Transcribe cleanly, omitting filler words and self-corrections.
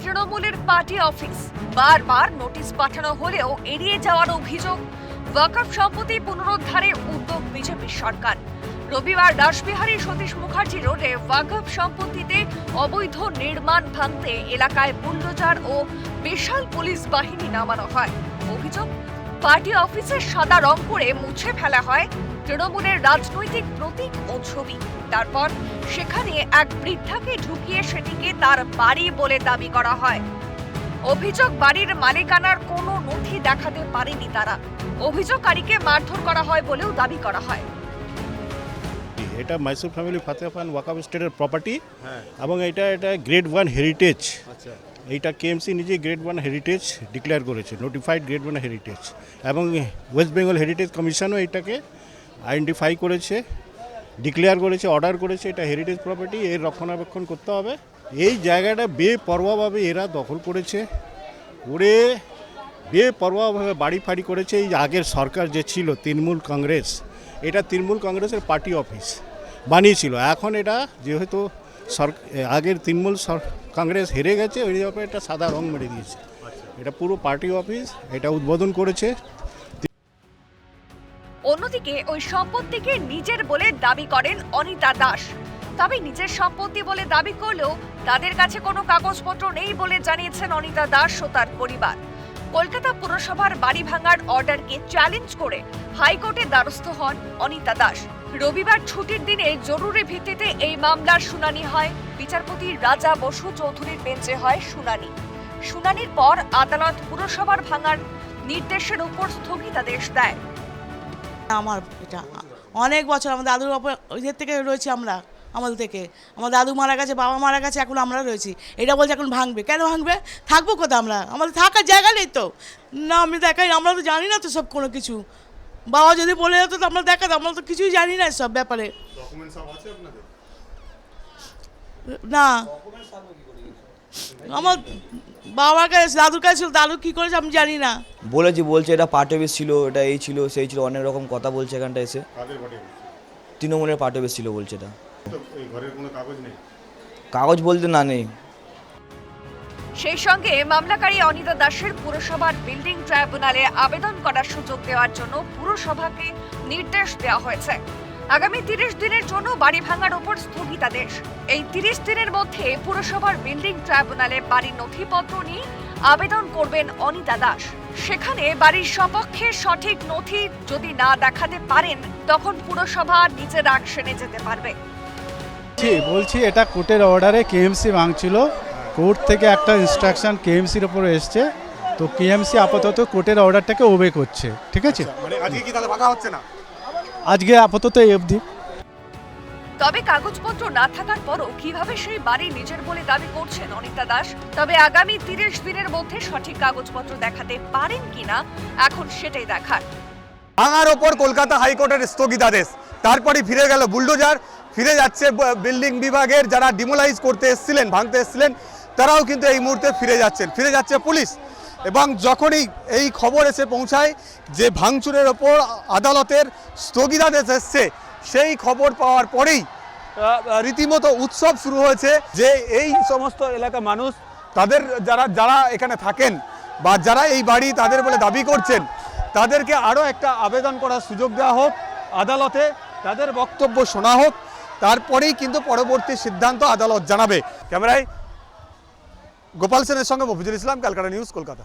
তৃণমূলের party office. বারবার notice পাঠানো হলেও এড়িয়ে যাওয়ার অভিযোগ। ওয়াকফ সম্পত্তি পুনরুদ্ধারে উদ্যোগ বিজেপি সরকার। রবিবার রাসবিহারী সতীশ মুখার্জি রোডে ওয়াকফ সম্পত্তিতে অবৈধ নির্মাণ ভাঙতে এলাকায় বুলডোজার ও বিশাল পুলিশ বাহিনী নামানো হয়। অভিযোগ, পার্টি অফিসে সাদা রং করে মুছে ফেলা হয় তৃণমূলের রাজনৈতিক প্রতীক ও ছবি। তারপর সেখানে এক বৃদ্ধাকে ঢুকিয়ে সেটিকে তার বাড়ি বলে দাবি করা হয়। অভিযোগ, বাড়ির মালিকানার কোনো নথি দেখাতে পারেনি তারা। অভিযোগকারীকে মারধর করা হয় বলেও দাবি করা হয়। এটা মাইসুর ফ্যামিলি ফাতেহান ওয়াকফ স্টেটের প্রপার্টি এবং এটা গ্রেড 1 হেরিটেজ। এইটা কেএমসি নিজে গ্রেড 1 হেরিটেজ ডিক্লেয়ার করেছে, নোটিফাইড গ্রেড 1 হেরিটেজ, এবং ওয়েস্ট বেঙ্গল হেরিটেজ কমিশনও এটাকে আইডেন্টিফাই করেছে, ডিক্লেয়ার করেছে, অর্ডার করেছে। এটা হেরিটেজ প্রপার্টি, এর রক্ষণাবেক্ষণ করতে হবে। এই জায়গাটা বেপরোয়াভাবে এরা দখল করেছে, ওরে বেপরোয়াভাবে বাড়ি ফাড়ি করেছে। এই আগের সরকার যে ছিল তৃণমূল কংগ্রেস, এটা তৃণমূল কংগ্রেসের পার্টি অফিস বানিয়েছিল। এখন এটা যেহেতু আগের তৃণমূল কংগ্রেস হেরে গেছে, ওই ব্যাপারে একটা সাদা রং মেরে দিয়েছে। এটা পুরো পার্টি অফিস, এটা উদ্বোধন করেছে। অন্যদিকে ওই সম্পত্তিকে নিজের বলে দাবি করেন অনিতা দাস। তবে নিজের সম্পত্তি বলে দাবি করলেও তাদের কাছে কোনো কাগজপত্র নেই বলে জানিয়েছেন অনিতা দাস ও তার পরিবার। কলকাতা পুরসভার বাড়ি ভাঙার অর্ডারকে চ্যালেঞ্জ করে হাইকোর্টে দ্বারস্থ হন অনিতা দাস। রবিবার ছুটির দিনে জরুরি ভিত্তিতে এই মামলার শুনানি হয়। বিচারপতি রাজা বসু চৌধুরীর বেঞ্চে হয় শুনানি। শুনানির পর আদালত পুরসভার ভাঙার নির্দেশের উপর স্থগিতাদেশ দেয়। আমার এটা অনেক বছর আমার দাদুর ইয়ের থেকে রয়েছি আমরা, আমাদের থেকে আমার দাদু মারা গেছে, বাবা মারা গেছে, এখন আমরা রয়েছি। এটা বলছে এখন ভাঙবে, কেন ভাঙবে? থাকবো কোথায় আমরা? আমাদের থাকার জায়গা নেই তো। না আমি দেখাই, আমরা তো জানি না তো সব কোনো কিছু। বাবা যদি বলে যেত তো আমরা দেখাতো, আমরা তো কিছুই জানি না সব ব্যাপারে। না আমার বাবার কাছে দাদুর কাছে ছিল, দাদু কী করেছে আমি জানি না। বলছে এটা পার্টি অফিস ছিল, এটা এই ছিল সেই ছিল, অনেক রকম কথা বলছে। এখানটা এসে তৃণমূলের পার্টি অফিস ছিল বলছে। এটা কাগজ বলতে না নেই। সেই সঙ্গে মামলাকারী অনিতা দাসের পুরসভার বিল্ডিং ট্রাইব্যুনালে আবেদন করার সুযোগ দেওয়ার জন্য পুরসভাকে নির্দেশ দেওয়া হয়েছে। আগামী 30 দিনের জন্য বাড়ি ভাঙার উপর স্থগিতাদেশ। এই 30 দিনের মধ্যে পুরসভার বিল্ডিং ট্রাইব্যুনালে বাড়ির নথিপত্র নিয়ে আবেদন করবেন অনিতা দাস। সেখানে বাড়ির সপক্ষে সঠিক নথি যদি না দেখাতে পারেন, তখন পুরসভা নিজের অ্যাকশনে যেতে পারবে। বলছি এটা কোর্টের অর্ডারে কেএমসি ভাঙছিল। কোর্ট থেকে একটা ইনস্ট্রাকশন কেএমসির উপরে এসছে, তো কেএমসি আপাতত কোর্টের অর্ডারটাকে ওবে করছে। ঠিক আছে, মানে আজকে কি তাহলে ভাঙা হচ্ছে না? আজকে আপাতত এই অবধি। তবে কাগজপত্র না থাকার পরও কিভাবে সেই বাড়ি নিজের বলে দাবি করছেন অনিতা দাস? তবে আগামী 30 দিনের মধ্যে সঠিক কাগজপত্র দেখাতে পারেন কিনা এখন সেটাই দেখার। ভাঙার ওপর কলকাতা হাইকোর্টের স্থগিতাদেশ। তারপরই ফিরে গেল বুলডোজার, ফিরে যাচ্ছে বিল্ডিং বিভাগের যারা ডিমোলাইজ করতে এসেছিলেন, ভাঙতে এসেছিলেন, তারাও কিন্তু এই মুহূর্তে ফিরে যাচ্ছে পুলিশ। এবং যখনই এই খবর এসে পৌঁছায় যে ভাঙচুরের ওপর আদালতের স্থগিতাদেশ এসছে, সেই খবর পাওয়ার পরেই রীতিমতো উৎসব শুরু হয়েছে যে এই সমস্ত এলাকার মানুষ, তাদের যারা এখানে থাকেন বা যারা এই বাড়ি তাদের বলে দাবি করছেন, তাদেরকে আরও একটা আবেদন করার সুযোগ দেওয়া হোক আদালতে, তাদের বক্তব্য শোনা হোক, তারপরেই কিন্তু পরবর্তী সিদ্ধান্ত আদালত জানাবে। ক্যামেরায় গোপাল সেনের সঙ্গে মফিজুল ইসলাম, ক্যালকাটা নিউজ, কলকাতা।